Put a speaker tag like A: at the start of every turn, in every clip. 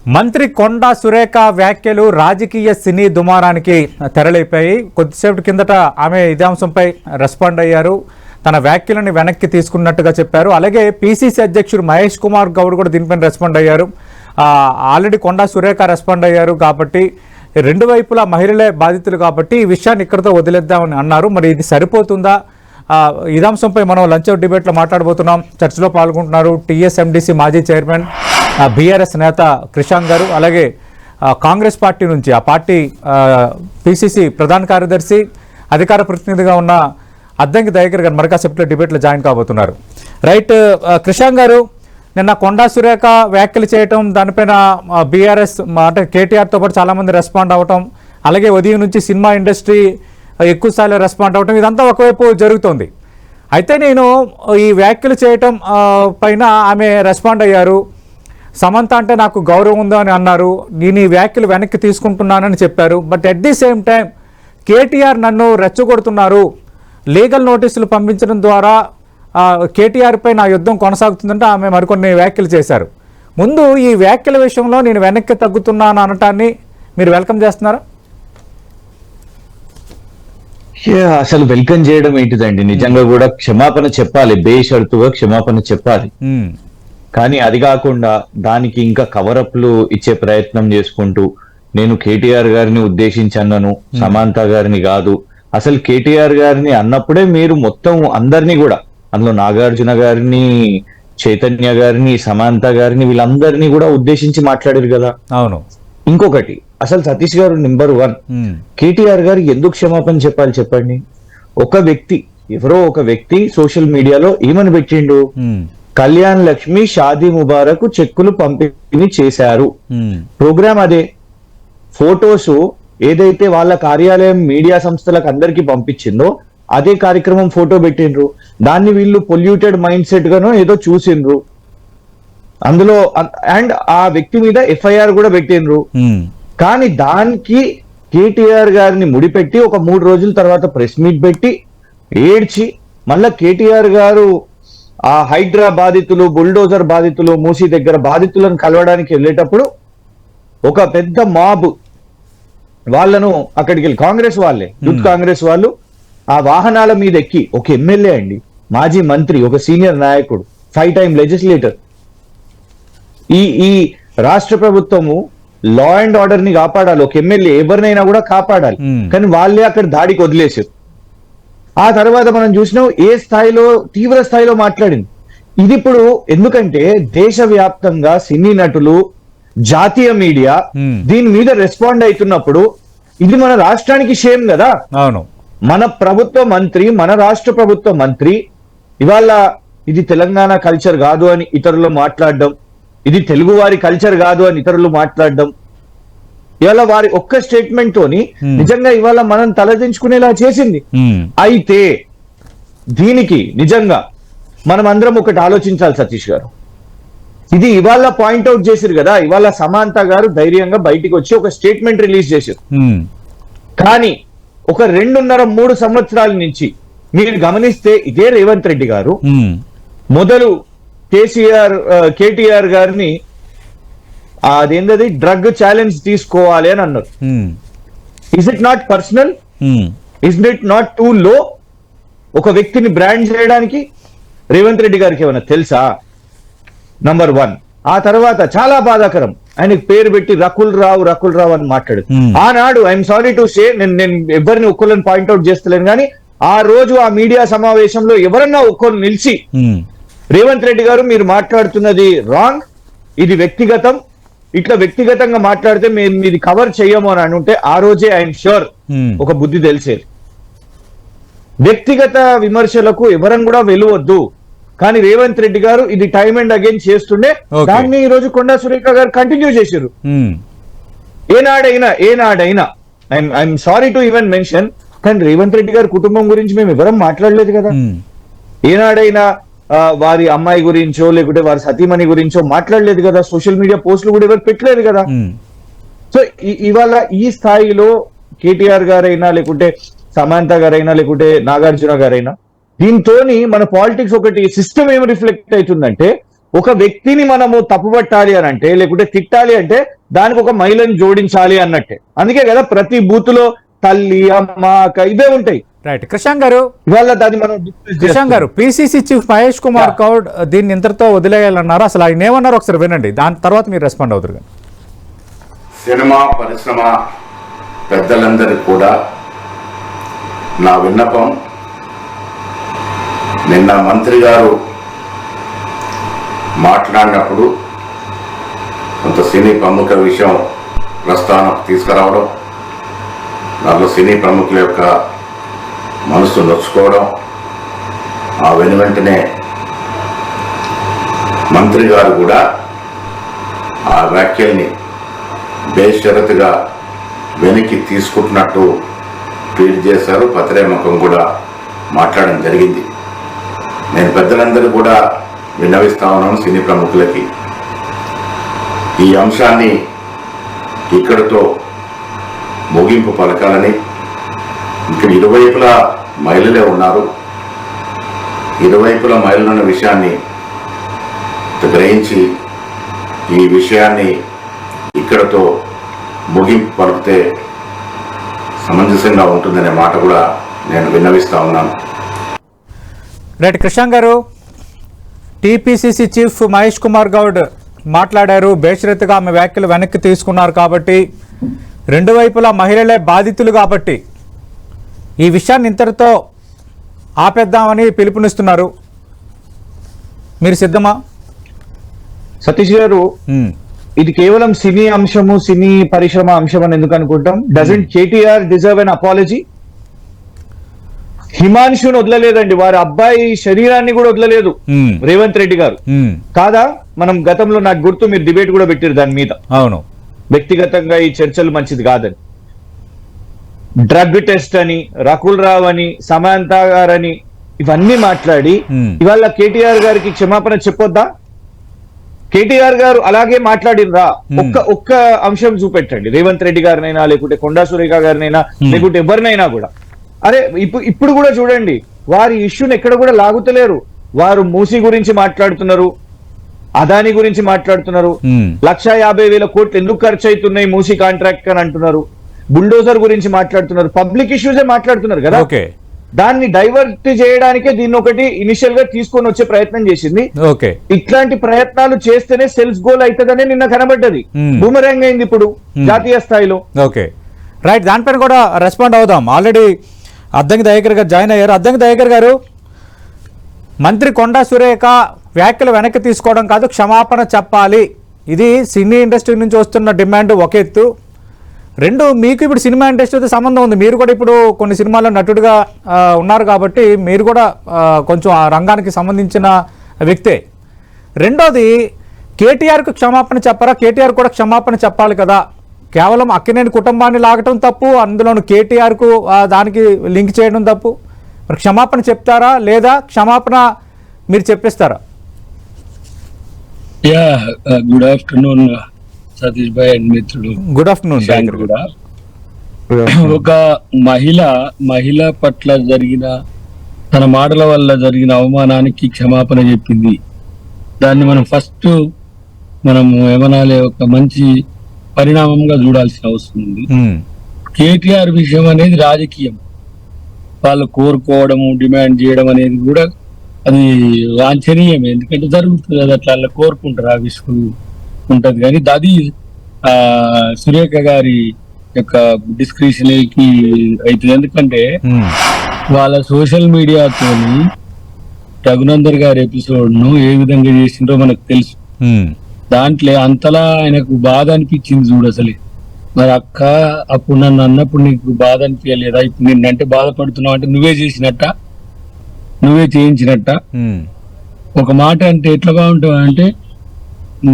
A: మంత్రి కొండా సురేఖ వ్యాఖ్యలు రాజకీయ సినీ దుమారానికి తెరలేపాయి. కొద్దిసేపటి కిందట ఆమె ఇదే అంశంపై రెస్పాండ్ అయ్యారు. తన వ్యాఖ్యలను వెనక్కి తీసుకున్నట్టుగా చెప్పారు. అలాగే పిసిసి అధ్యక్షుడు మహేష్ కుమార్ గౌడ్ కూడా దీనిపైన రెస్పాండ్ అయ్యారు. ఆల్రెడీ కొండా సురేఖ రెస్పాండ్ అయ్యారు కాబట్టి రెండు వైపులా మహిళలే బాధితులు కాబట్టి ఈ విషయాన్ని ఇక్కడితో వదిలేద్దామని అన్నారు. మరి ఇది సరిపోతుందా? ఇదే అంశంపై మనం లంచ్ అవర్ డిబేట్లో మాట్లాడబోతున్నాం. చర్చలో పాల్గొంటున్నారు టీఎస్ఎండిసి మాజీ చైర్మన్, బీఆర్ఎస్ నేత క్రిషాంక్ గారు, అలాగే కాంగ్రెస్ పార్టీ నుంచి ఆ పార్టీ పిసిసి ప్రధాన కార్యదర్శి, అధికార ప్రతినిధిగా ఉన్న అద్దంకి దయాకర్ గారు మరికాసేపట్లో డిబేట్లో జాయిన్ కాబోతున్నారు. రైట్, క్రిషాంక్ గారు, నిన్న కొండా సురేఖ వ్యాఖ్యలు చేయటం, దానిపైన బీఆర్ఎస్ అంటే కేటీఆర్తో పాటు చాలామంది రెస్పాండ్ అవ్వటం, అలాగే ఉదయం నుంచి సినిమా ఇండస్ట్రీ ఎక్కువ స్థాయిలో రెస్పాండ్ అవ్వటం, ఇదంతా ఒకవైపు జరుగుతోంది. అయితే నేను ఈ వ్యాఖ్యలు చేయటం పైన ఆమె రెస్పాండ్ అయ్యారు. సమంత అంటే నాకు గౌరవం ఉందో అని అన్నారు. నేను ఈ వ్యాఖ్యలు వెనక్కి తీసుకుంటున్నానని చెప్పారు. But at the same time KTR నన్ను రెచ్చగొడుతున్నారు, లీగల్ నోటీసులు పంపించడం ద్వారా కేటీఆర్పై నా యుద్ధం కొనసాగుతుందంటే ఆమె మరికొన్ని వ్యాఖ్యలు చేశారు. ముందు ఈ వ్యాఖ్యల విషయంలో నేను వెనక్కి తగ్గుతున్నాను అనటాన్ని మీరు వెల్కమ్ చేస్తున్నారా?
B: అసలు వెల్కమ్ చేయడం ఏంటిదండి? నిజంగా కూడా క్షమాపణ చెప్పాలి, బేషరతుగా క్షమాపణ చెప్పాలి. కానీ అది కాకుండా దానికి ఇంకా కవరప్లు ఇచ్చే ప్రయత్నం చేసుకుంటూ నేను కేటీఆర్ గారిని ఉద్దేశించి అన్నను, సమాంత గారిని కాదు. అసలు కేటీఆర్ గారిని అన్నప్పుడే మీరు మొత్తం అందరినీ కూడా, అందులో నాగార్జున గారిని, చైతన్య గారిని, సమాంత గారిని, వీళ్ళందరినీ కూడా ఉద్దేశించి మాట్లాడారు కదా.
A: అవును.
B: ఇంకొకటి, అసలు సతీష్ గారు నెంబర్ 1, కేటీఆర్ గారు ఎందుకు క్షమాపణ చెప్పాలి చెప్పండి? ఒక వ్యక్తి, ఎవరో ఒక వ్యక్తి సోషల్ మీడియాలో ఏమని పెట్టిండు, కళ్యాణ్ లక్ష్మి షాదీ ముబారక్ చెక్కులు పంపిణీ చేశారు. ప్రోగ్రామ్ అదే. ఫోటోస్ ఏదైతే వాళ్ళ కార్యాలయం మీడియా సంస్థలకు అందరికి పంపించిందో అదే కార్యక్రమం ఫోటో పెట్టిండ్రు. దాన్ని వీళ్ళు పొల్యూటెడ్ మైండ్ సెట్ గానో ఏదో చూసిండ్రు అందులో, అండ్ ఆ వ్యక్తి మీద ఎఫ్ఐఆర్ కూడా పెట్టిండ్రు. కానీ దానికి కేటీఆర్ గారిని ముడిపెట్టి ఒక 3 రోజుల తర్వాత ప్రెస్ మీట్ పెట్టి ఏడ్చి మళ్ళా కేటీఆర్ గారు ఆ హైడ్రా బాధితులు, బుల్డోజర్ బాధితులు, మూసీ దగ్గర బాధితులను కలవడానికి వెళ్ళేటప్పుడు ఒక పెద్ద మాబ్ వాళ్ళను అక్కడికి వెళ్ళి, కాంగ్రెస్ వాళ్ళే, యూత్ కాంగ్రెస్ వాళ్ళు ఆ వాహనాల మీద ఎక్కి, ఒక ఎమ్మెల్యే అండి, మాజీ మంత్రి, ఒక సీనియర్ నాయకుడు, 5 టైమ్ లెజిస్లేటర్, ఈ రాష్ట్ర ప్రభుత్వము లా అండ్ ఆర్డర్ ని కాపాడాలి, ఒక ఎమ్మెల్యే ఎవరినైనా కూడా కాపాడాలి. కానీ వాళ్ళే అక్కడ దాడికి వదిలేసారు. ఆ తర్వాత మనం చూసినాం ఏ స్థాయిలో, తీవ్ర స్థాయిలో మాట్లాడింది. ఇది ఇప్పుడు ఎందుకంటే దేశవ్యాప్తంగా సినీ నటులు, జాతీయ మీడియా దీని మీద రెస్పాండ్ అవుతున్నప్పుడు ఇది మన రాష్ట్రానికి షేమ్ కదా.
A: అవును.
B: మన ప్రభుత్వ మంత్రి, మన రాష్ట్ర ప్రభుత్వ మంత్రి ఇవాళ ఇది తెలంగాణ కల్చర్ కాదు అని ఇతరులు మాట్లాడడం, ఇది తెలుగు వారి కల్చర్ కాదు అని ఇతరులు మాట్లాడడం, ఇవాళ వారి ఒక్క స్టేట్మెంట్ తోని నిజంగా ఇవాళ మనం తలదించుకునేలా చేసింది. అయితే దీనికి నిజంగా మనం అందరం ఒకటి ఆలోచించాలి సతీష్ గారు. ఇది ఇవాళ పాయింట్అవుట్ చేశారు కదా, ఇవాళ సమాంత గారు ధైర్యంగా బయటికి వచ్చి ఒక స్టేట్మెంట్ రిలీజ్ చేశారు. కానీ ఒక 2.5-3 సంవత్సరాల నుంచి మీరు గమనిస్తే ఇదే రేవంత్ రెడ్డి గారు మొదలు కేటీఆర్ గారిని అదేంటది డ్రగ్ ఛాలెంజ్ తీసుకోవాలి అని అన్నారు. Is it not personal? Is it not two లో? ఒక వ్యక్తిని బ్రాండ్ చేయడానికి రేవంత్ రెడ్డి గారికి ఏమైనా తెలుసా? నంబర్ 1. ఆ తర్వాత చాలా బాధాకరం, ఆయనకి పేరు పెట్టి రకుల్ రావు అని మాట్లాడు. ఆనాడు ఐఎమ్ సారీ టు సే, నేను ఎవరిని ఒక్కళ్ళని పాయింట్అవుట్ చేస్తలేను, కానీ ఆ రోజు ఆ మీడియా సమావేశంలో ఎవరన్నా ఒక్కరు నిలిచి రేవంత్ రెడ్డి గారు మీరు మాట్లాడుతున్నది రాంగ్, ఇది వ్యక్తిగతం, ఇట్లా వ్యక్తిగతంగా మాట్లాడితే మేము మీది కవర్ చెయ్యము అని అనుంటే ఆ రోజే ఐఎమ్ ష్యూర్ ఒక బుద్ధి తెలిసేది. వ్యక్తిగత విమర్శలకు ఎవరని కూడా వెలువద్దు. కానీ రేవంత్ రెడ్డి గారు ఇది టైమ్ అండ్ అగైన్ చేస్తుండే, దాన్ని ఈ రోజు కొండా సురేఖ గారు కంటిన్యూ చేశారు. ఏనాడైనా I'm sorry to even mention, కానీ రేవంత్ రెడ్డి గారి కుటుంబం గురించి మేము ఎవరం మాట్లాడలేదు కదా. ఏనాడైనా వారి అమ్మాయి గురించో లేకుంటే వారి సతీమణి గురించో మాట్లాడలేదు కదా. సోషల్ మీడియా పోస్టులు కూడా ఎవరు పెట్టలేదు కదా. సో ఇవాళ ఈ స్థాయిలో కేటీఆర్ గారైనా లేకుంటే సమాంత గారైనా లేకుంటే నాగార్జున గారైనా, దీంతో మన పాలిటిక్స్ ఒకటి సిస్టమ్ ఏమి రిఫ్లెక్ట్ అవుతుందంటే ఒక వ్యక్తిని మనము తప్పుపట్టాలి అని అంటే, లేకుంటే తిట్టాలి అంటే దానికి ఒక మహిళను జోడించాలి అన్నట్టే. అందుకే కదా ప్రతి బూత్ లో తల్లి, అమ్మ, అక్క ఇవే ఉంటాయి.
A: రైట్. కృషాంక్ గారు,
B: ఇవాళ దాన్ని మనం
A: కృషాంక్ గారు, పిసిసి చీఫ్ మహేష్ కుమార్ గౌడ్ దీన్ని ఇంతటితో వదిలేయాలన్నారు. అసలు ఆయన ఏమన్నారు ఒకసారి వినండి, దాని తర్వాత మీరు రెస్పాండ్ అవుతారు.
C: సినిమా పరిశ్రమ పెద్దలందరికీ కూడా నా విన్నపం, నిన్న మంత్రి గారు మాట్లాడినప్పుడు కొంత సినీ ప్రముఖ విషయం ప్రస్తావనకు తీసుకురావడం, దాంట్లో సినీ ప్రముఖుల యొక్క మనసు నొచ్చుకోవడం, ఆ వెంటనే మంత్రి గారు కూడా ఆ వ్యాఖ్యల్ని బేషరతుగా వెనక్కి తీసుకుంటున్నట్టు ట్వీట్ చేశారు. పత్రిముఖం కూడా మాట్లాడడం జరిగింది. నేను పెద్దలందరూ కూడా విన్నవిస్తా ఉన్నాను సినీ ప్రముఖులకి, ఈ అంశాన్ని ఇక్కడితో ముగింపు పలకాలని. ఇక్కడ ఇరువైపులా మహిళలే ఉన్నారు, ఇరువైపులా మహిళలున్న విషయాన్ని గ్రహించి ఈ విషయాన్ని ఇక్కడతో ముగింపు పలికితే సమంజసంగా ఉంటుందనే మాట కూడా నేను విన్నవిస్తా ఉన్నాను.
A: రైట్. కృషాంక్ గారు, టీపీసీసీ చీఫ్ మహేష్ కుమార్ గౌడ్ మాట్లాడారు. బేషరతుగా ఆమె వ్యాఖ్యలు వెనక్కి తీసుకున్నారు కాబట్టి, రెండు వైపులా మహిళలే బాధితులు కాబట్టి ఈ విషయాన్ని ఇంతటితో ఆపేద్దామని పిలుపునిస్తున్నారు. మీరు సిద్ధమా?
B: సతీష్ గారు, ఇది కేవలం సినీ అంశము, సినీ పరిశ్రమ అంశం అని ఎందుకు అనుకుంటాం? Doesn't KTR deserve an apology? హిమాంశుని వదలలేదండి, వారి అబ్బాయి శరీరాన్ని కూడా వదలలేదు రేవంత్ రెడ్డి గారు, కాదా? మనం గతంలో నాకు గుర్తు మీరు డిబేట్ కూడా పెట్టారు దాని మీద.
A: అవును,
B: వ్యక్తిగతంగా ఈ చర్చలు మంచిది కాదని, డ్రగ్ టెస్ట్ అని, రకుల్ రావ్ అని, సమాంత గారని ఇవన్నీ మాట్లాడి ఇవాళ కేటీఆర్ గారికి క్షమాపణ చెప్పొద్దా? కేటీఆర్ గారు అలాగే మాట్లాడినరా? ఒక్క అంశం చూపెట్టండి, రేవంత్ రెడ్డి గారినైనా, లేకుంటే కొండా సురేఖ గారినైనా, లేకుంటే ఎవరినైనా కూడా. అరే ఇప్పుడు కూడా చూడండి, వారి ఇష్యూని ఎక్కడ కూడా లాగుతలేరు. వారు మూసీ గురించి మాట్లాడుతున్నారు, అదాని గురించి మాట్లాడుతున్నారు, 1,50,000 కోట్లు ఎందుకు ఖర్చు అవుతున్నాయి మూసీ కాంట్రాక్ట్ అని అంటున్నారు, బుల్డోజర్ గురించి మాట్లాడుతున్నారు, పబ్లిక్ ఇష్యూసే మాట్లాడుతున్నారు కదా. దాన్ని డైవర్ట్ చేయడానికే దీన్ని ఒకటి ఇనిషియల్ గా తీసుకొని వచ్చే ప్రయత్నం చేసింది. ఇట్లాంటి ప్రయత్నాలు చేస్తేనే సెల్స్ గోల్ అవుతుందనే నిన్న కనబడ్డది, బూమరాంగ్ అయింది ఇప్పుడు జాతీయ స్థాయిలో.
A: Okay, right. దానిపైన కూడా రెస్పాండ్ అవుదాం. ఆల్రెడీ అద్దంకి దయాకర్ గారు జాయిన్ అయ్యారు. అద్దంకి దయాకర్ గారు, మంత్రి కొండా సురేఖ వ్యాఖ్యలు వెనక్కి తీసుకోవడం కాదు, క్షమాపణ చెప్పాలి, ఇది సినీ ఇండస్ట్రీ నుంచి వస్తున్న డిమాండ్ ఒక ఎత్తు. రెండు, మీకు ఇప్పుడు సినిమా ఇండస్ట్రీతో సంబంధం ఉంది, మీరు కూడా ఇప్పుడు కొన్ని సినిమాల్లో నటుడిగా ఉన్నారు కాబట్టి మీరు కూడా కొంచెం ఆ రంగానికి సంబంధించిన వ్యక్తే. రెండోది, కేటీఆర్కు క్షమాపణ చెప్పరా? కేటీఆర్ కూడా క్షమాపణ చెప్పాలి కదా. కేవలం అక్కినేని కుటుంబాన్ని లాగటం తప్పు, అందులోను కేటీఆర్కు దానికి లింక్ చేయడం తప్పు. మరి క్షమాపణ చెప్తారా లేదా క్షమాపణ మీరు చెప్పిస్తారా?
D: గుడ్ ఆఫ్టర్నూన్ సతీష్ భాయ్ అండ్ మిత్రుడు.
A: Good afternoon.
D: కూడా ఒక మహిళ పట్ల జరిగిన తన మాటల వల్ల జరిగిన అవమానానికి క్షమాపణ చెప్పింది. దాన్ని మనం ఏమనాలి, ఒక మంచి పరిణామంగా చూడాల్సిన అవసరం ఉంది. కేటీఆర్ విషయం అనేది రాజకీయం, వాళ్ళు కోరుకోవడము, డిమాండ్ చేయడం అనేది కూడా అది వాంఛనీయమే, ఎందుకంటే జరుగుతుంది అది, అట్లా అలా కోరుకుంటారు, ఆ విషయం ఉంటది. కానీ అది సురేఖ గారి యొక్క డిస్క్రిప్షన్కి అవుతుంది. ఎందుకంటే వాళ్ళ సోషల్ మీడియాతోని రఘునందర్ గారి ఎపిసోడ్ ను ఏ విధంగా చేసిండ్రో మనకు తెలుసు. దాంట్లో అంతలా ఆయనకు బాధ అనిపించింది చూడు అసలు. మరి అక్క, అప్పుడు నన్ను అన్నప్పుడు నీకు బాధ అనిపించలేదా? ఇప్పుడు నిన్నంటే బాధపడుతున్నావు అంటే నువ్వే చేసినట్ట, నువ్వే చేయించినట్ట. ఒక మాట అంటే ఎట్లా బాగుంటావు అంటే,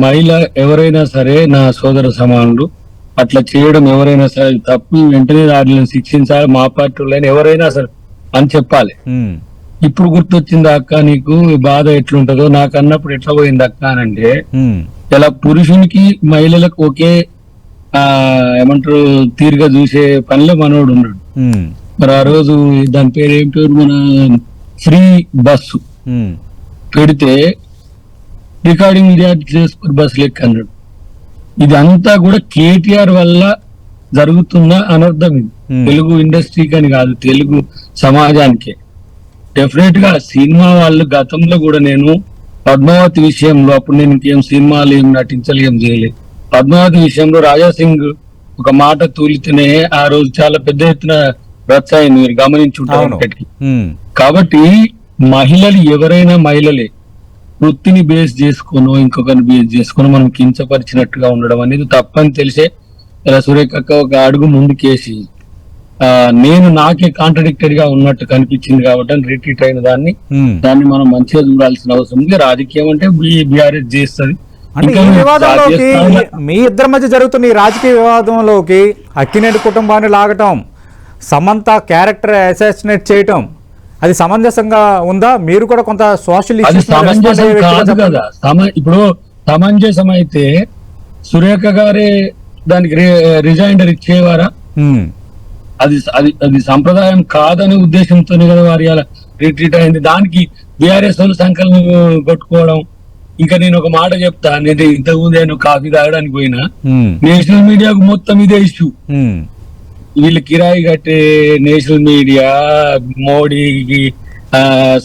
D: మహిళ ఎవరైనా సరే నా సోదర సమానులు, అట్లా చేయడం ఎవరైనా సరే తప్పు, వెంటనే వాటిని శిక్షించాలి, మా పార్టీలైనా ఎవరైనా సరే అని చెప్పాలి. ఇప్పుడు గుర్తొచ్చింది అక్క నీకు బాధ ఎట్లుంటదో, నాకు అన్నప్పుడు ఎట్లా పోయింది అక్క అని అంటే, ఇలా పురుషునికి మహిళలకు ఒకే ఏమంటారు తీరుగా చూసే పనిలో మనోడు ఉన్నాడు. మరి ఆ రోజు దాని పేరు ఏం పేరు, మన ఫ్రీ బస్సు పెడితే రికార్డింగ్ చేసుకుని బస్సులు ఎక్కి అన్నాడు. ఇది అంతా కూడా కేటీఆర్ వల్ల జరుగుతున్న అనర్థం ఇది. తెలుగు ఇండస్ట్రీకి అని కాదు, తెలుగు సమాజానికే. డెఫినెట్ గా సినిమా వాళ్ళు గతంలో కూడా నేను పద్మావతి విషయంలో, అప్పుడు నేను ఇంకేం సినిమాలు ఏం నటించలే, ఏం చేయలేదు. పద్మావతి విషయంలో రాజాసింగ్ ఒక మాట తూలితేనే ఆ రోజు చాలా పెద్ద ఎత్తున రచ్చ అయింది, మీరు గమనించుంటారు ఇప్పటికీ. కాబట్టి మహిళలు ఎవరైనా మహిళలే వృత్తిని బేస్ చేసుకోనో ఇంకొకరిని బేస్ చేసుకోనో మనం కించపరిచినట్టుగా ఉండడం అనేది తప్పని తెలిసే ఇలా సురేఖ ఒక అడుగు ముందుకేసి నేను నాకే కాంట్రడిక్టెడ్ గా ఉన్నట్టు కనిపించింది కాబట్టి రిట్రీట్ అయిన దాన్ని మనం మంచిగా చూడాల్సిన అవసరం ఉంది. రాజకీయం అంటే బీఆర్ఎస్ చేస్తుంది.
A: మీ ఇద్దరి మధ్య జరుగుతున్న ఈ రాజకీయ వివాదంలోకి అక్కినేని కుటుంబాన్ని లాగటం, సమంత క్యారెక్టర్ అసాసినేట్ చేయటం, అది సమంజసంగా ఉందా? మీరు కూడా కొంత సోషల్
D: ఇప్పుడు సమంజసం అయితే సురేఖ గారే దానికి రిజైండర్ ఇచ్చేవారా? అది అది అది సంప్రదాయం కాదనే ఉద్దేశంతోనే కదా వారి రిట్రీట్ అయింది. దానికి బీఆర్ఎస్ వాళ్ళు సంకలనం కొట్టుకోవడం. ఇంకా నేను ఒక మాట చెప్తా, నేను ఇంతకుముందు నేను కాఫీ తాగడానికి పోయినా నేషనల్ మీడియాకు మొత్తం ఇదే ఇష్యూ. వీళ్ళు కిరాయి కట్టే నేషనల్ మీడియా, మోడీకి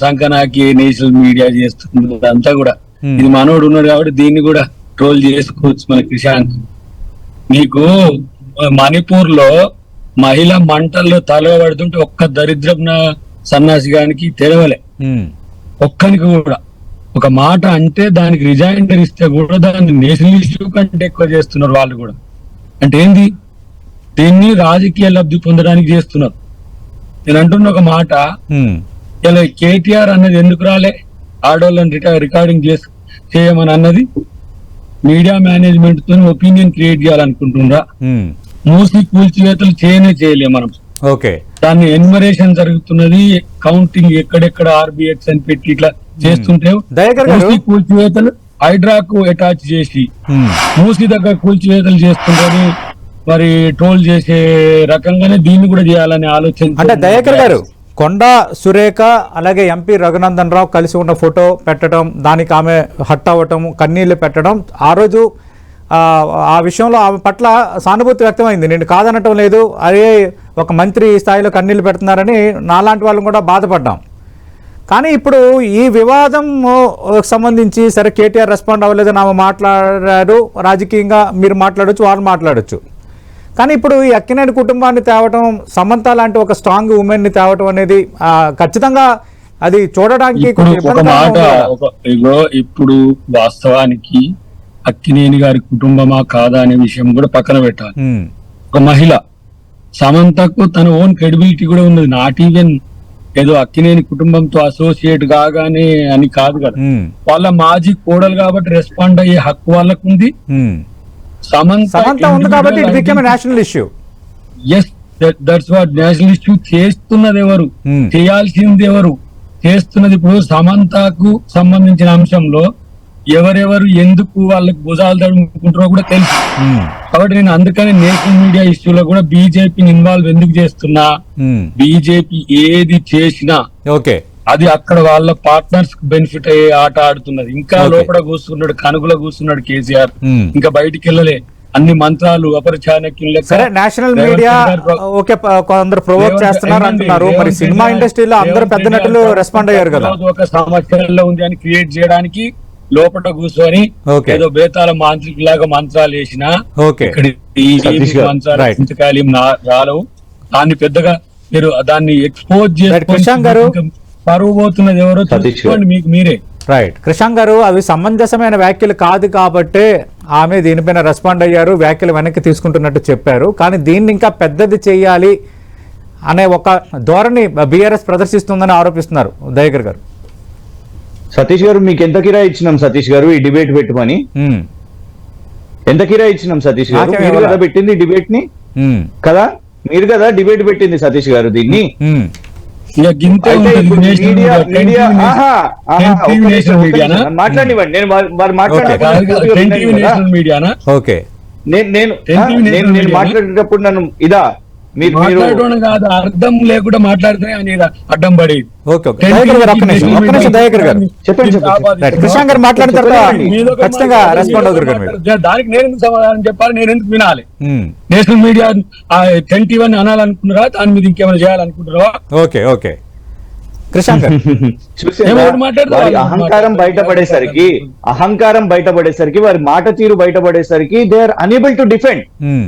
D: సంకనాకి నేషనల్ మీడియా చేస్తుంది అంతా కూడా. ఇది మనోడు ఉన్నాడు కాబట్టి దీన్ని కూడా ట్రోల్ చేసుకోవచ్చు. మన క్రిషాంక్, మీకు మణిపూర్ లో మహిళ మంటల్లో తలబడుతుంటే ఒక్క దరిద్రపు సన్నాసిగానికి తెలవలే, ఒక్కనికి కూడా. ఒక మాట అంటే దానికి రిజైండర్ ఇస్తే కూడా దాన్ని నేషనల్ ఇష్యూ కంటే ఎక్కువ చేస్తున్నారు వాళ్ళు కూడా. అంటే ఏంది? దీన్ని రాజకీయ లబ్ధి పొందడానికి చేస్తున్నారు. నేను అంటున్న ఒక మాట, ఇలా కేటీఆర్ అన్నది ఎందుకు రాలే ఆడవాళ్ళని రికార్డింగ్ చేయమని అన్నది? మీడియా మేనేజ్మెంట్ తో ఒపీనియన్ క్రియేట్ చేయాలనుకుంటున్నారా? మూసి కూల్చివేతలు చేయలే మనం. దాన్ని ఎన్యుమరేషన్ జరుగుతున్నది, కౌంటింగ్ ఎక్కడెక్కడ ఆర్బిఎక్స్ అని పెట్టి ఇట్లా చేస్తుంటే మూసి కూల్చివేతలు హైడ్రాకు అటాచ్ చేసి మూసి దగ్గర కూల్చివేతలు చేస్తుంటే మరి ట్రోల్ చేసే రకంగానే దీన్ని కూడా చేయాలనే ఆలోచన.
A: అంటే దయాకర్ గారు, కొండా సురేఖ అలాగే ఎంపీ రఘునందన్ రావు కలిసి ఉన్న ఫోటో పెట్టడం, దానికి ఆమె హట్ అవ్వటం, కన్నీళ్లు పెట్టడం, ఆ రోజు ఆ విషయంలో ఆమె పట్ల సానుభూతి వ్యక్తమైంది. నేను కాదనటం లేదు, అదే ఒక మంత్రి స్థాయిలో కన్నీళ్లు పెడుతున్నారని నాలాంటి వాళ్ళు కూడా బాధపడ్డాం. కానీ ఇప్పుడు ఈ వివాదం సంబంధించి సరే కేటీఆర్ రెస్పాండ్ అవ్వలేదని ఆమె మాట్లాడారు, రాజకీయంగా మీరు మాట్లాడొచ్చు, వారు మాట్లాడొచ్చు. కానీ ఇప్పుడు ఈ అక్కినేని కుటుంబాన్ని తేవటం, సమంత లాంటి ఒక స్ట్రాంగ్ ఉమెన్ ని తేవటం అనేది ఖచ్చితంగా అది చూడడానికి
D: ఇప్పుడు వాస్తవానికి అక్కినేని గారి కుటుంబమా కాదా అనే విషయం కూడా పక్కన పెట్టాలి. ఒక మహిళ సమంతకు తన ఓన్ క్రెడిబిలిటీ కూడా ఉన్నది. నాట్ ఈవెన్ ఏదో అక్కినేని కుటుంబంతో అసోసియేట్ కాగానే అని కాదు కదా, వాళ్ళ మాజీ కోడలు కాబట్టి రెస్పాండ్ అయ్యే హక్కు వాళ్ళకు ఉంది.
A: సమంత ఉంది కాబట్టి it became a national issue.
D: Yes, that's what national issue. చేస్తున్నది ఎవరు, చేయాల్సింది ఎవరు, చేస్తున్నది. ఇప్పుడు సమంతకు సంబంధించిన అంశంలో ఎవరెవరు ఎందుకు వాళ్ళకి భుజాలు తడుముకుంటారో కూడా తెలుసు. కాబట్టి నేను అందుకని నేషనల్ మీడియా ఇష్యూలో కూడా బీజేపీని ఇన్వాల్వ్ ఎందుకు చేస్తున్నా, బీజేపీ ఏది చేసినా అది అక్కడ వాళ్ళ పార్ట్నర్స్ బెనిఫిట్ అయ్యే ఆట ఆడుతున్నది. ఇంకా లోపల కూర్చున్నాడు, కనుగులో కూర్చున్నాడు కేసీఆర్, ఇంకా బయటికి వెళ్ళలే. అన్ని మంత్రాలు అపరిచానక్యులు.
A: నేషనల్ మీడియా ఓకే, కొందరు ప్రొవోక్ చేస్తున్నారు అంటున్నారు. మరి సినిమా ఇండస్ట్రీలో అందరూ పెద్ద నటులు రెస్పాండ్ అయ్యారు కదా.
D: ఒక సమస్యలో ఉంది అని క్రియేట్ చేయడానికి లోపల కూర్చొని ఏదో బేతాల మాంత్రికులాగా మంత్రాలు వేసినా రాలవు. దాన్ని పెద్దగా మీరు దాన్ని ఎక్స్పోజ్ చేసి పరువు పోతున్నది ఎవరో చూసుకోండి మీకు మీరే.
A: రైట్ కృషాంక్ గారు, అవి సమంజసమైన వ్యాఖ్యలు కాదు కాబట్టే ఆమె దీనిపైన రెస్పాండ్ అయ్యారు, వ్యాఖ్యలు వెనక్కి తీసుకుంటున్నట్టు చెప్పారు. కానీ దీన్ని ఇంకా పెద్దది చేయాలి అనే ఒక ధోరణి బీఆర్ఎస్ ప్రదర్శిస్తుందని ఆరోపిస్తున్నారు దయాకర్ గారు.
B: సతీష్ గారు, మీకు ఎంత కిరాయి ఇచ్చినాం సతీష్ గారు ఈ డిబేట్ పెట్టమని? ఎంత కిరాయి ఇచ్చినాం సతీష్ గారు? మీరు కదా పెట్టింది డిబేట్ ని కదా, మీరు కదా డిబేట్ పెట్టింది సతీష్ గారు దీన్ని. మాట్లాడివ్వండి, నేను మాట్లాడేటప్పుడు నన్ను ఇదా మీరు
D: మాట్లాడడం కాదు, అర్థం లేకుండా మాట్లాడితే ఆయన అడ్డం పడేది.
A: ఓకే ఓకే దయాకర్ గారు ఒక్క నిమిషం దయాకర్ గారు
B: చెప్పండి
A: రైట్ కృష్ణ గారు మాట్లాడిన తర్వాత ఖచ్చితంగా రెస్పాండ్ అవుతారు గారు మీరు.
D: దానికి నేను ఎందుకు సమాధానం చెప్పాలి, నేను ఎందుకు వినాలి?
A: ఉమ్.
D: నేషనల్ మీడియా 21 అనాలనుకుంటున్నారా, దాని మీద ఇంకేమైనా చేయాలనుకుంటున్నారా?
A: ఓకే ఓకే కృష్ణ గారు
B: చూసారా?
D: ఎవరు మాట్లాడతారు?
B: వారి అహంకారం బయటపడేసరికి వారి మాట తీరు బయటపడేసరికి they are unable to defend.
A: Um.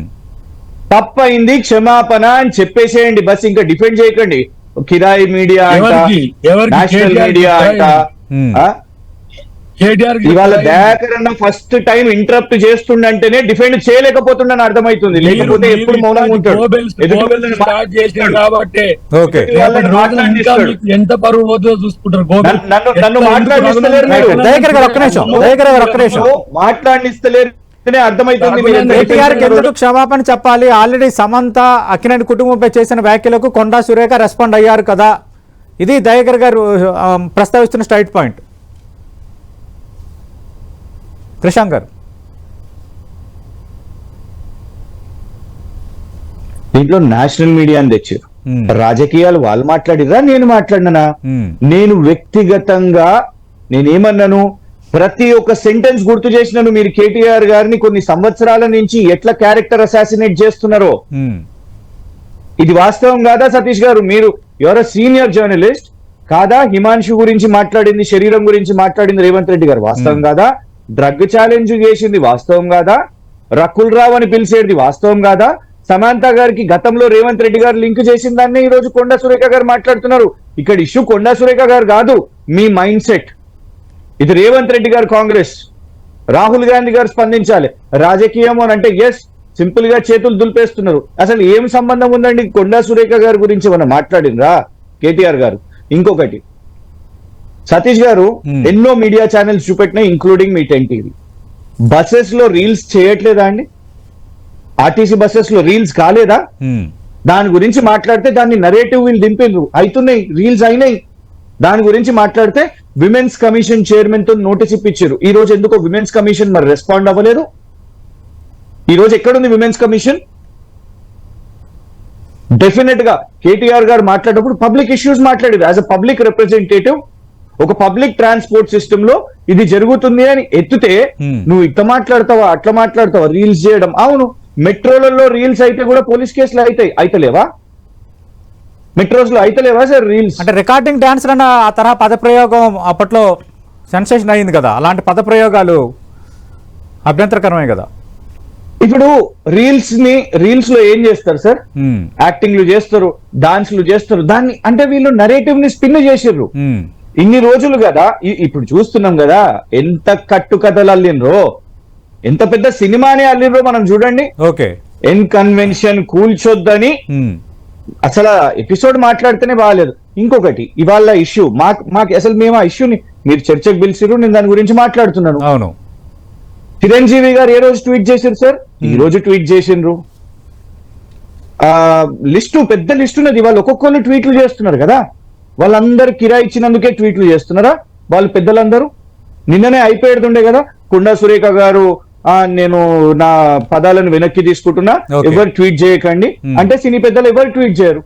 B: తప్పైంది క్షమాపణ అని చెప్పేసేయండి, బస్ ఇంకా డిఫెండ్ చేయకండి. కిరాయి మీడియా అంట,
D: ఎవరికి
B: నేషనల్
D: కేటీఆర్
B: మీడియా అంట.
A: ఉమ్.
B: ఆ?
D: కేటీఆర్
B: ఇవాళ దయాకర్ అన్న ఫస్ట్ టైం ఇంటరప్ట్ చేస్తుండంటేనే డిఫెండ్ చేయలేకపోతుండని అర్థమవుతుంది, లేకపోతే ఎప్పుడు మౌనంగా ఉంటాడు. ఎదుటి వాళ్ళని
D: స్టార్ట్ చేశారు కాబట్టి
A: ఓకే
B: వాళ్ళని మాట్లాడిస్తాడు.
D: ఎంత పరువు పోతుందో చూసుకుంటారు.
B: నన్ను మాట్లాడిస్తలేరు మీరు.
A: దయాకర్ గారు ఒక్క నిమిషం దయాకర్ గారు ఒక్క నిమిషం
B: మాట్లాడిస్తలేరు అర్థమైతుంది.
A: కేటీఆర్ ఎందుకు క్షమాపణ చెప్పాలి? ఆల్రెడీ సమంత అక్కినేని కుటుంబంపై చేసిన వ్యాఖ్యలకు కొండా సురేఖ రెస్పాండ్ అయ్యారు కదా, ఇది దయాకర్ గారు ప్రస్తావిస్తున్న స్ట్రైట్ పాయింట్. కృషాంక్ గారు
B: దీంట్లో నేషనల్ మీడియా అని తెచ్చారు, రాజకీయాలు వాళ్ళు మాట్లాడిరా నేను మాట్లాడినా? నేను వ్యక్తిగతంగా నేనేమన్నాను, ప్రతి ఒక్క సెంటెన్స్ గుర్తు చేసినాను. మీరు కేటీఆర్ గారిని కొన్ని సంవత్సరాల నుంచి ఎట్లా క్యారెక్టర్ అసాసినేట్ చేస్తున్నారో ఇది వాస్తవం కాదా? సతీష్ గారు మీరు యువర్ సీనియర్ జర్నలిస్ట్ కాదా? హిమాంశు గురించి మాట్లాడింది, శరీరం గురించి మాట్లాడింది రేవంత్ రెడ్డి గారు వాస్తవం కాదా? డ్రగ్ ఛాలెంజ్ చేసింది వాస్తవం కాదా? రకుల్ రావు అని పిలిచేది వాస్తవం కాదా? సమాంత గారికి గతంలో రేవంత్ రెడ్డి గారు లింక్ చేసిన దాన్ని ఈ రోజు కొండా సురేఖ గారు మాట్లాడుతున్నారు. ఇక్కడ ఇష్యూ కొండా సురేఖ గారు కాదు, మీ మైండ్ సెట్. ఇది రేవంత్ రెడ్డి గారు కాంగ్రెస్, రాహుల్ గాంధీ గారు స్పందించాలి. రాజకీయం అని అంటే ఎస్ సింపుల్ గా చేతులు దులిపేస్తున్నారు. అసలు ఏం సంబంధం ఉందండి కొండా సురేఖ గారి గురించి మనం మాట్లాడినరా కేటీఆర్ గారు? ఇంకొకటి సతీష్ గారు ఎన్నో మీడియా ఛానల్స్ చూపెట్టినాయి, ఇంక్లూడింగ్ మీ 10 TV. బస్సెస్ లో రీల్స్ చేయట్లేదా అండి? ఆర్టీసీ బస్సెస్ లో రీల్స్ కాలేదా? దాని గురించి మాట్లాడితే దాన్ని నరేటివ్ వీళ్ళు దింపిండ్రు, అవుతున్నాయి రీల్స్ అయినాయి. దాని గురించి మాట్లాడితే విమెన్స్ కమిషన్ చైర్మన్ తో నోటీస్ ఇప్పించారు. ఈ రోజు ఎందుకో విమెన్స్ కమిషన్ మరి రెస్పాండ్ అవ్వలేదు. ఈ రోజు ఎక్కడుంది విమెన్స్ కమిషన్? డెఫినెట్ గా కేటీఆర్ గారు మాట్లాడేటప్పుడు పబ్లిక్ ఇష్యూస్ మాట్లాడేది. యాజ్ అ పబ్లిక్ రిప్రజెంటేటివ్ ఒక పబ్లిక్ ట్రాన్స్పోర్ట్ సిస్టమ్ లో ఇది జరుగుతుంది అని ఎత్తుతే నువ్వు ఇట్లా మాట్లాడతావా అట్లా మాట్లాడతావా? రీల్స్ చేయడం, అవును మెట్రోలలో రీల్స్ అయితే కూడా పోలీస్ కేసులు అయితలేవా? మెట్రోస్ లో అయితలేవా సార్ రీల్స్?
A: అంటే రికార్డింగ్ డాన్స్ అన్న ఆ తరహా పదప్రయోగం అప్పట్లో సెన్సేషన్ అయింది కదా, అలాంటి పదప్రయోగాలు అభ్యంతరకరమే కదా.
B: ఇప్పుడు రీల్స్ లో ఏం చేస్తారు సార్? యాక్టింగ్లు చేస్తారు, డాన్స్లు చేస్తారు. దాన్ని అంటే వీళ్ళు నరేటివ్ ని స్పిన్ చేసిర్రు ఇన్ని రోజులు కదా. ఇప్పుడు చూస్తున్నాం కదా ఎంత కట్టుకథలు అల్లినరో, ఎంత పెద్ద సినిమానే అల్లినరో మనం చూడండి.
A: ఓకే
B: ఎన్ కన్వెన్షన్ కూల్చొద్దని అసలు ఎపిసోడ్ మాట్లాడితేనే బాగాలేదు. ఇంకొకటి ఇవాళ ఇష్యూ మాకు అసలు మేము ఆ ఇష్యూని మీరు చర్చకు పిలిచిర్రు, నేను దాని గురించి మాట్లాడుతున్నాను.
A: అవును,
B: చిరంజీవి గారు ఏ రోజు ట్వీట్ చేశారు సార్? ఈ రోజు ట్వీట్ చేసిండ్రు. లిస్టు పెద్ద లిస్టు ఉన్నది. వాళ్ళు ఒక్కొక్కరు ట్వీట్లు చేస్తున్నారు కదా. వాళ్ళందరూ కిరాయి ఇచ్చినందుకే ట్వీట్లు చేస్తున్నారా వాళ్ళు పెద్దలందరూ? నిన్ననే అయిపోయేటుండే కదా కొండా సురేఖ గారు నేను నా పదాలను వెనక్కి తీసుకుంటున్నా, ఎవరు ట్వీట్ చేయకండి అంటే సినీ పెద్దలు ఎవరు ట్వీట్ చేయరు.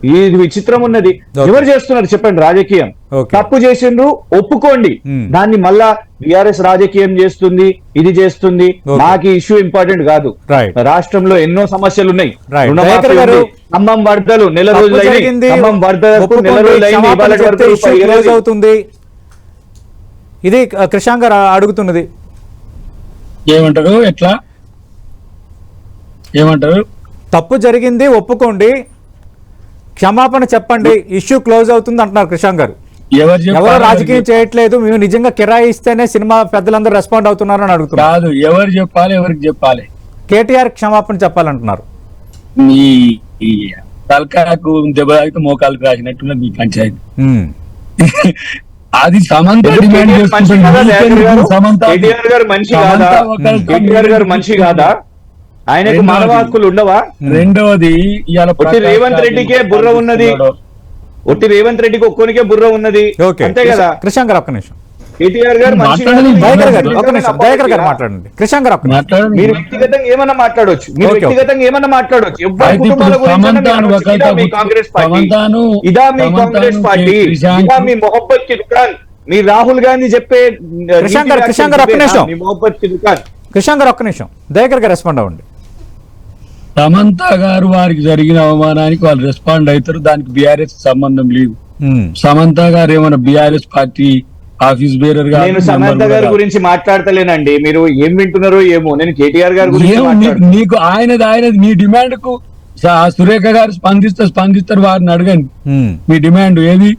B: ఇది విచిత్రం ఉన్నది. ఎవరు చేస్తున్నారు చెప్పండి? రాజకీయం తప్పు చేసిండ్రు, ఒప్పుకోండి. దాన్ని మళ్ళా బీఆర్ఎస్ రాజకీయం చేస్తుంది, ఇది చేస్తుంది. నాకు ఈ ఇష్యూ ఇంపార్టెంట్ కాదు. రాష్ట్రంలో ఎన్నో సమస్యలు ఉన్నాయి. ఖమ్మం వరదలు నెల రోజులైంది, ఖమ్మం వరదలకు నెల రోజులైంది
A: అవుతుంది. ఇది కృషాంక్ గారు అడుగుతున్నది.
D: ఏమంటారు? ఎట్లా ఏమంటారు?
A: తప్పు జరిగింది, ఒప్పుకోండి, క్షమాపణ చెప్పండి, ఇష్యూ క్లోజ్ అవుతుంది అంటున్నారు కృషాంక్ గారు. ఎవరు రాజకీయం చేయట్లేదు, మేము నిజంగా కిరాయి ఇస్తేనే సినిమా పెద్దలందరూ రెస్పాండ్ అవుతున్నారు అని అడుగుతున్నారు.
D: కాదు, ఎవరు చెప్పాలి, ఎవరికి చెప్పాలి?
A: కేటీఆర్ క్షమాపణ చెప్పాలంటున్నారు.
D: మీ తలకాకు దెబ్బ తాగితే మోకాలకు రాసినట్టున్నది మీ పంచాయతీ. అది సమంత డిమాండ్
B: కేటీఆర్ గారు మనిషి కాదా? ఆయనకు మానవ హక్కులు ఉండవా?
D: రెండవది
B: ఒట్టి రేవంత్ రెడ్డికే బుర్ర ఉన్నది, ఒట్టి రేవంత్ రెడ్డికి ఒక్కొనికే బుర్ర ఉన్నది, అంతే కదా.
A: కృష్ణ గారు ఒక్క నిమిషం.
B: కేటీఆర్ గారు మంచి
D: మాట్లాడండి.
A: దయాకర్ గారు
B: వ్యక్తి.
A: ఒక నిమిషం, దయాకర్ గారు మాట్లాడండి. కృష్ణ గారు ఒక్క నిమిషం.
D: మాట్లాడండి.
B: మీరు వ్యక్తిగతంగా ఏమన్నా మాట్లాడొచ్చు, మీరు
A: ఓకే,
B: వ్యక్తిగతంగా ఏమన్నా మాట్లాడొచ్చు. ఎవరి
D: అయితే
B: కుటుంబాల
D: ఇప్పుడు
B: గురించి అన్నా మీరు
D: సమంతాను
B: అనొచ్చు. ఇదా మీ కాంగ్రెస్ పార్టీ,
D: సమంతాను-
B: ఇదా మీ
D: సమంతాను
B: కాంగ్రెస్ పార్టీ,
D: శ్రీశాంత్
B: ఇదా మీ మొహబ్బత్ కి దుకాన్, మీ రాహుల్ గాంధీ చెప్పే
A: కృష్ణ గారు ఒక్క నిమిషం.
B: మీ మొహబ్బత్ కి దుకాన్.
A: కృష్ణ గారు ఒక్క నిమిషం, దయాకర్ గారు రెస్పాండ్ అవ్వండి.
D: సమంత గారు వారికి జరిగిన అవమానానికి వాళ్ళు రెస్పాండ్ అవుతారు, దానికి బీఆర్ఎస్ సంబంధం లేదు. సమంత గారు ఏమైనా బీఆర్ఎస్ పార్టీ ఆఫీస్ బేరర్ గా
B: నేను సమంత గారి గురించి మాట్లాడతలేనండి, మీరు ఏం వింటున్నారో ఏమో. నేను కేటీఆర్ గారి గురించి మాట్లాడుతున్నాను.
D: నీకు ఆయనది మీ డిమాండ్ కు సురేఖ గారు స్పందిస్తారు, వారిని అడగండి మీ డిమాండ్ ఏది.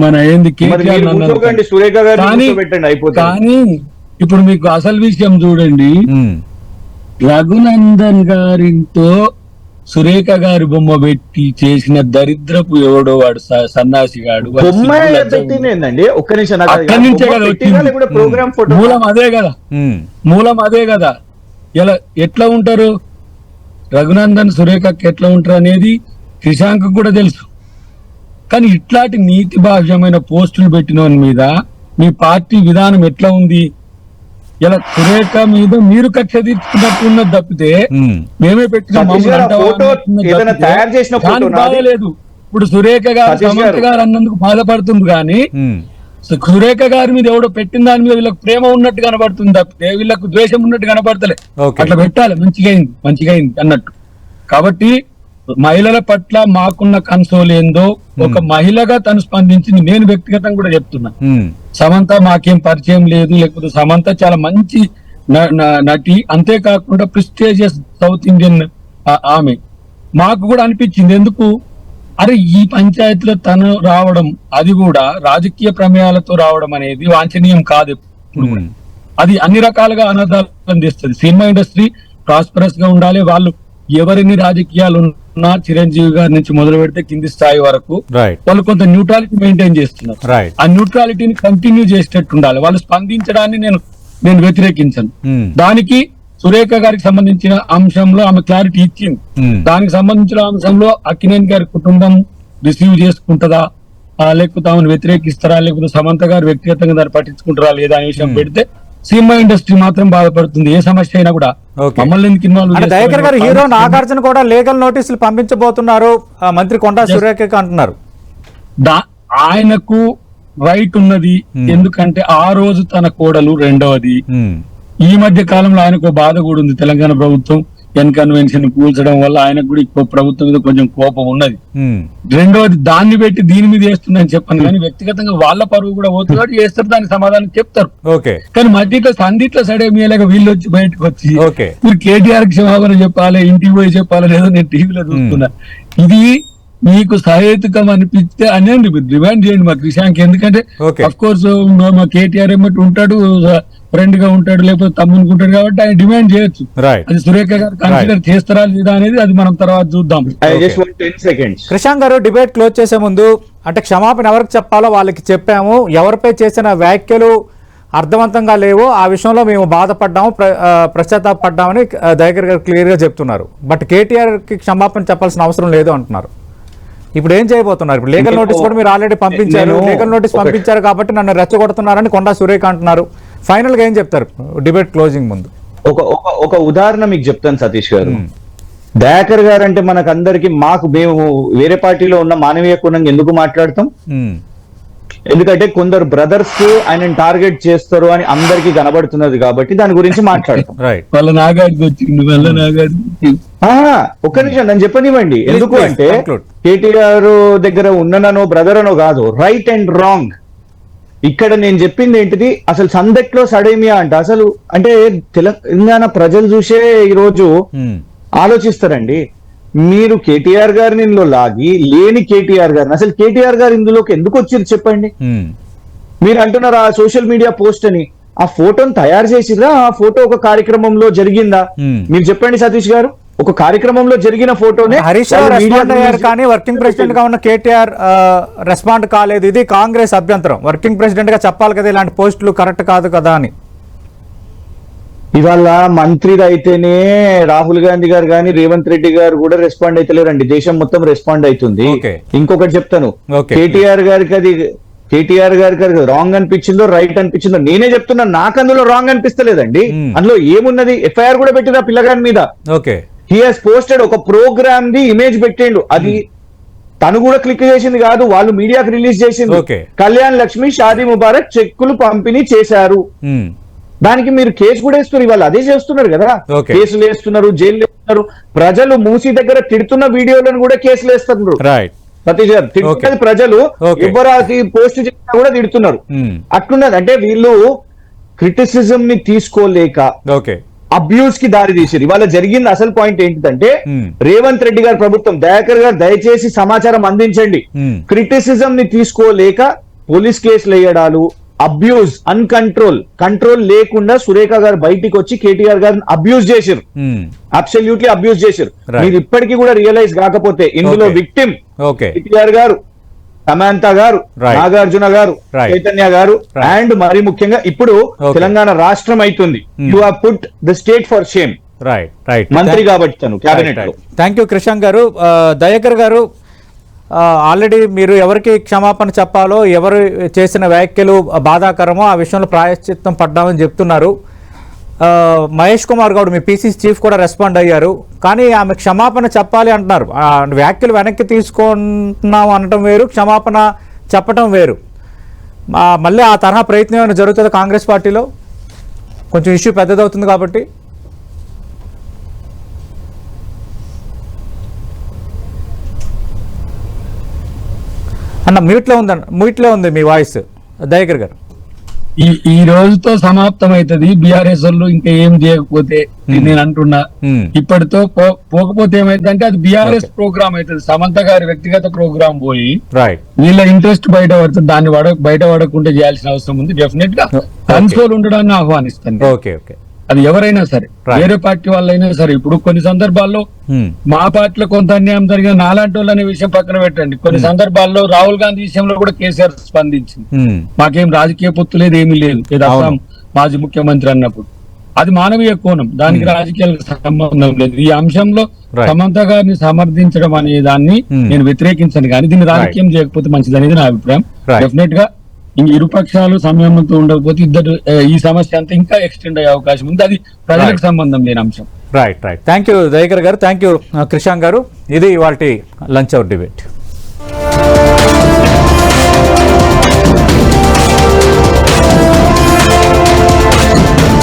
D: మన ఏంది
B: మరి
D: కేటీఆర్
B: మీరు
D: అన్నారు.
B: కూర్చోకండి, సురేఖ గారిని
D: కానీ
B: కూర్చోబెట్టండి, అయిపోతుంది.
D: కానీ ఇప్పుడు మీకు అసలు విషయం చూడండి, రఘునందన్ గారితో సురేఖ గారి బొమ్మ పెట్టి చేసిన దరిద్రపు ఎవడో వాడు సన్నాసి గాడు. వాడు
B: బొమ్మ
D: సిగ్గు లజ్జ
B: పెట్టిందండి, ఒక్క నిమిషం. నాకు అది
D: అక్కడి నుంచే
B: బొమ్మ
D: కదా
B: పెట్టిందా
D: వచ్చింది.
B: లేకపోతే ప్రోగ్రామ్ ఫోటో?
D: మూలం అదే కదా, ఇలా ఎట్లా ఉంటారు రఘునందన్ సురేఖకి ఎట్లా ఉంటారు అనేది శ్రీశాంక్ కూడా తెలుసు. కానీ ఇట్లాంటి నీతి భాష్యమైన పోస్టులు పెట్టిన మీద మీ పార్టీ విధానం ఎట్లా ఉంది? ఇలా సురేఖ మీద మీరు కక్ష తీర్చుకున్నట్టు ఉన్నది తప్పితే మేమే పెట్టిన
B: సతీష్ గారు, ఆ ఫోటో ఏదైనా తయారు చేసిన ఫోటో నాది?
D: బాగలేదు. ఇప్పుడు సురేఖ గారు
B: సతీష్
D: సమంత
B: గారు.
D: గారు అన్నందుకు బాధపడుతుంది, కానీ సురేఖ గారి మీద ఎవడో పెట్టిన దాని మీద వీళ్ళకి ప్రేమ ఉన్నట్టు కనబడుతుంది తప్పితే వీళ్ళకు ద్వేషం ఉన్నట్టు కనబడతలే.
A: ఓకే.
D: అట్లా పెట్టాలి, మంచిగా అయింది అన్నట్టు. కాబట్టి మహిళల పట్ల మాకున్న కన్సోల్ ఏందో ఒక మహిళగా తను స్పందించింది. నేను వ్యక్తిగతంగా కూడా చెప్తున్నా, సమంత మాకేం పరిచయం లేదు, లేకపోతే సమంత చాలా మంచి నటి, అంతేకాకుండా ప్రిస్టేజియస్ సౌత్ ఇండియన్ ఆమె. మాకు కూడా అనిపించింది, ఎందుకు అరే ఈ పంచాయతీలో తను రావడం, అది కూడా రాజకీయ ప్రమేయాలతో రావడం అనేది వాంఛనీయం కాదు ఎప్పుడు కూడా. అది అన్ని రకాలుగా అనర్థాలను తెస్తుంది. సినిమా ఇండస్ట్రీ ప్రాస్పరస్ గా ఉండాలి. వాళ్ళు ఎవరిని రాజకీయాలు ఉన్నా చిరంజీవి గారి నుంచి మొదలు పెడితే కింది స్థాయి వరకు వాళ్ళు కొంత న్యూట్రాలిటీ మెయింటైన్ చేస్తున్నారు. ఆ న్యూట్రాలిటీని కంటిన్యూ చేసేటట్టు ఉండాలి. వాళ్ళు స్పందించడాన్ని నేను వ్యతిరేకించను. దానికి సురేఖ గారికి సంబంధించిన అంశంలో ఆమె క్లారిటీ ఇచ్చింది. దానికి సంబంధించిన అంశంలో అక్కినేని గారి కుటుంబం రిసీవ్ చేసుకుంటుందా, లేకపోతే ఆమెను వ్యతిరేకిస్తారా, లేకపోతే సమంత గారు వ్యక్తిగతంగా దాన్ని పట్టించుకుంటారా లేదా అనే విషయం పెడితే సినిమా ఇండస్ట్రీ మాత్రం బాధపడుతుంది. ఏ సమస్య అయినా కూడా మమ్మల్ని ఎందుకు ఇన్వాల్వ్ చేస్తారు?
A: దయాకర్ గారు, హీరో నాగార్జున కూడా లీగల్ నోటీసులు పంపించబోతున్నారు మంత్రి కొండా సురేఖకి అంటున్నారు.
D: ఆయనకు రైట్ ఉన్నది, ఎందుకంటే ఆ రోజు తన కోడలు, రెండవది ఈ మధ్య కాలంలో ఆయనకు బాధ కూడా ఉంది. తెలంగాణ ప్రభుత్వం కన్వెన్షన్ కూల్చడం వల్ల ఆయనకు కూడా ఎక్కువ ప్రభుత్వం మీద కొంచెం కోపం ఉన్నది. రెండవది దాన్ని పెట్టి దీని మీద వేస్తుందని చెప్పాను, కానీ వ్యక్తిగతంగా వాళ్ళ పరువు కూడా పోతున్నారు, చేస్తారు, దానికి సమాధానం చెప్తారు. కానీ మధ్యలో సందిట్లో సడే మీలాగా వీళ్ళు వచ్చి బయటకు వచ్చి మీరు కేటీఆర్ కి క్షమాపణ చెప్పాలి, ఇంటికి పోయి చెప్పాలి, లేదో నేను టీవీలో చూస్తున్నా. ఇది మీకు సహేతుకం అనిపిస్తే అనండి, మీరు డిమాండ్ చేయండి మా క్రిషాంక్. ఎందుకంటే అఫ్ కోర్స్ మా కేటీఆర్ ఏమంటే ఉంటాడు, ఫ్రెండ్ గా ఉంటాడు, లేకపోతే తమ్మునుకుంటాడు, కాబట్టి ఆయన డిమాండ్ చేయొచ్చు. అది సురేఖ గారు కన్సిడర్ చేస్తారా లేదా అనేది అది మనం తర్వాత చూద్దాం.
A: కృషాంక్ గారు, డిబేట్ క్లోజ్ చేసే ముందు అంటే క్షమాపణ ఎవరికి చెప్పాలో వాళ్ళకి చెప్పాము, ఎవరిపై చేసిన వ్యాఖ్యలు అర్థవంతంగా లేవు ఆ విషయంలో మేము బాధపడ్డాము, పశ్చాత్తాపడ్డామని దయాకర్ గారు క్లియర్ గా చెప్తున్నారు. బట్ కేటీఆర్ కి క్షమాపణ చెప్పాల్సిన అవసరం లేదు అంటున్నారు. ఇప్పుడు ఏం చేయబోతున్నారు? ఇప్పుడు లీగల్ నోటీస్ కూడా మీరు ఆల్రెడీ పంపించారు, లీగల్ నోటీస్ పంపించారు కాబట్టి నన్ను రెచ్చగొడుతున్నారని కొండా సురేఖ అంటున్నారు. ఫైనల్ గా ఏం చెప్తారు డిబేట్ క్లోజింగ్ ముందు?
B: ఒక ఉదాహరణ మీకు చెప్తాను సతీష్ గారు. దయాకర్ గారు అంటే మనకందరికి, మేము వేరే పార్టీలో ఉన్న మానవీయ కోణంగా ఎందుకు మాట్లాడతాం? ఎందుకంటే కొందరు బ్రదర్స్ ఆయనను టార్గెట్ చేస్తారు అని అందరికీ కనబడుతున్నది కాబట్టి దాని గురించి మాట్లాడతాం. ఒక్క నిమిషం నన్ను చెప్పనివ్వండి. ఎందుకు అంటే కేటీఆర్ దగ్గర ఉన్ననో బ్రదర్ అనో కాదు, రైట్ అండ్ రాంగ్. ఇక్కడ నేను చెప్పింది ఏంటిది, అసలు సందట్లో సడేమియా అంట. అసలు అంటే తెలంగాణ ప్రజలు చూసే ఈరోజు ఆలోచిస్తారండి. మీరు కేటీఆర్ గారిని ఇందులో లాగి లేని కేటీఆర్ గారిని, అసలు కేటీఆర్ గారు ఇందులోకి ఎందుకు వచ్చారు చెప్పండి? మీరు అంటున్నారు ఆ సోషల్ మీడియా పోస్ట్ అని, ఆ ఫోటోని తయారు చేసిరా? ఆ ఫోటో ఒక కార్యక్రమంలో జరిగిందా? మీరు చెప్పండి సతీష్ గారు. ఒక కార్యక్రమంలో జరిగిన ఫోటోనే
A: హరీష్ రావు రెస్పాండ్ అయ్యారు, కానీ వర్కింగ్ ప్రెసిడెంట్ గా ఉన్న కేటీఆర్ రెస్పాండ్ కాలేదు. ఇది కాంగ్రెస్ అభ్యంతరం. వర్కింగ్ ప్రెసిడెంట్ గా చెప్పాలి కదా ఇలాంటి పోస్టులు కరెక్ట్ కాదు కదా అని.
B: ఇవాళ మంత్రిది అయితేనే రాహుల్ గాంధీ గారు కానీ రేవంత్ రెడ్డి గారు కూడా రెస్పాండ్ అయితలేరండి. దేశం మొత్తం రెస్పాండ్ అవుతుంది. ఇంకొకటి చెప్తాను, కేటీఆర్ గారికి అది కేటీఆర్ గారికి రాంగ్ అనిపించిందో రైట్ అనిపించిందో నేనే చెప్తున్నా, నాకు అందులో రాంగ్ అనిపిస్తలేదండి. అందులో ఏమున్నది, ఎఫ్ఐఆర్ కూడా పెట్టింది ఆ పిల్లగాని మీద.
A: ఓకే,
B: హీ హాస్ పోస్టెడ్ ఒక ప్రోగ్రామ్ ది ఇమేజ్ పెట్టిండు, అది తను కూడా క్లిక్ చేసింది కాదు, వాళ్ళు మీడియాకి రిలీజ్ చేసింది.
A: Okay.
B: కళ్యాణ్ లక్ష్మి షాదీ ముబారక్ చెక్కులు పంపిణీ చేశారు, దానికి మీరు కేసు కూడా వేస్తున్నారు. ఇవాళ అదే చేస్తున్నారు కదా,
A: Okay.
B: కేసులు వేస్తున్నారు, జైలు వేస్తున్నారు. ప్రజలు మూసీ దగ్గర తిడుతున్న వీడియోలను కూడా కేసులు వేస్తున్నారు.
A: రైట్,
B: సతీష్ గారు తిడుతున్నది ప్రజలు,
A: Okay.
B: ఎవరు అది పోస్ట్ చేసినా కూడా తిడుతున్నారు. అట్లున్నది అంటే వీళ్ళు క్రిటిసిజం ని తీసుకోలేక
A: ఓకే,
B: అబ్యూస్ కి దారి తీసారు. ఇవాళ జరిగింది అసలు పాయింట్ ఏంటంటే, రేవంత్ రెడ్డి గారి ప్రభుత్వం, దయాకర్ గారు దయచేసి సమాచారం అందించండి. క్రిటిసిజం ని తీసుకోలేక పోలీస్ కేసులు వేయడాలు, అబ్యూజ్, కంట్రోల్ లేకుండా సురేఖ గారు బయటికి వచ్చి కేటీఆర్ గారిని అబ్యూజ్ చేశారు, అబ్సల్యూట్లీ అబ్యూజ్ చేశారు. మీరు ఇప్పటికీ కూడా రియలైజ్ కాకపోతే ఇందులో విక్టిమ్ కేటీఆర్ గారు, సమంత గారు, నాగార్జున గారు, చైతన్య గారు, అండ్ మరి ముఖ్యంగా ఇప్పుడు తెలంగాణ రాష్ట్రం అవుతుంది. You have put the state for shame.
A: Right,
B: మంత్రి కాబట్టి తను క్యాబినెట్ లో.
A: థ్యాంక్ యూ కృషాంక్ గారు. దయాకర్ గారు, ఆల్రెడీ మీరు ఎవరికి క్షమాపణ చెప్పాలో, ఎవరు చేసిన వ్యాఖ్యలు బాధాకరమో ఆ విషయంలో ప్రాయశ్చిత్తం పడ్డామని చెప్తున్నారు. మహేష్ కుమార్ గౌడ్, మీ పీసీసీ చీఫ్ కూడా రెస్పాండ్ అయ్యారు. కానీ ఆమె క్షమాపణ చెప్పాలి అంటున్నారు. వ్యాఖ్యలు వెనక్కి తీసుకుంటున్నాం అనటం వేరు, క్షమాపణ చెప్పటం వేరు. మళ్ళీ ఆ తరహా ప్రయత్నం ఏమైనా జరుగుతుందో కాంగ్రెస్ పార్టీలో? కొంచెం ఇష్యూ పెద్దదవుతుంది కాబట్టి. అన్న మ్యూట్లో ఉంది మీ వాయిస్, దయాకర్ గారు.
D: ఈ రోజుతో సమాప్తం అవుతుంది. బీఆర్ఎస్ వాళ్ళు ఇంకా ఏం చేయకపోతే నేను అంటున్నా, ఇప్పటితో పోకపోతే ఏమైందంటే అది బీఆర్ఎస్ ప్రోగ్రామ్ అవుతుంది. సమంత గారి వ్యక్తిగత ప్రోగ్రామ్ పోయి వీళ్ళ ఇంట్రెస్ట్ బయట పడుతుంది. దాన్ని బయట పడకుండా చేయాల్సిన అవసరం ఉంది. డెఫినెట్ గా కన్సోల్ ఉండడాన్ని ఆహ్వానిస్తాను. అది ఎవరైనా సరే, వేరే పార్టీ వాళ్ళైనా సరే. ఇప్పుడు కొన్ని సందర్భాల్లో మా పార్టీలో కొంత అన్యాయం జరిగిన నాలాంటి వాళ్ళు అనే విషయం పక్కన పెట్టండి. కొన్ని సందర్భాల్లో రాహుల్ గాంధీ విషయంలో కూడా కేసీఆర్ స్పందించింది. మాకేం రాజకీయ పొత్తు లేదు, ఏమీ లేదు, అస్సాం మాజీ ముఖ్యమంత్రి అన్నప్పుడు. అది మానవీయ కోణం, దానికి రాజకీయాలకు సంబంధం లేదు. ఈ అంశంలో సమంత గారిని సమర్థించడం అనే దాన్ని నేను వ్యతిరేకించను, కానీ దీన్ని రాజకీయం చేయకపోతే మంచిది అనేది నా అభిప్రాయం. డెఫినెట్ గా ఇరుపక్షాలు సంయమనంతో ఉండకపోతే ఈ సమస్య అంతా ఇంకా ఎక్స్టెండ్ అయ్యే అవకాశం ఉంది. అది ప్రజలకు సంబంధం లేని అంశం.
A: రైట్. థ్యాంక్ యూ దయాకర్ గారు, థ్యాంక్ యూ కృషాంక్ గారు. ఇది ఇవాల్టి లంచ్ అవర్ డిబేట్.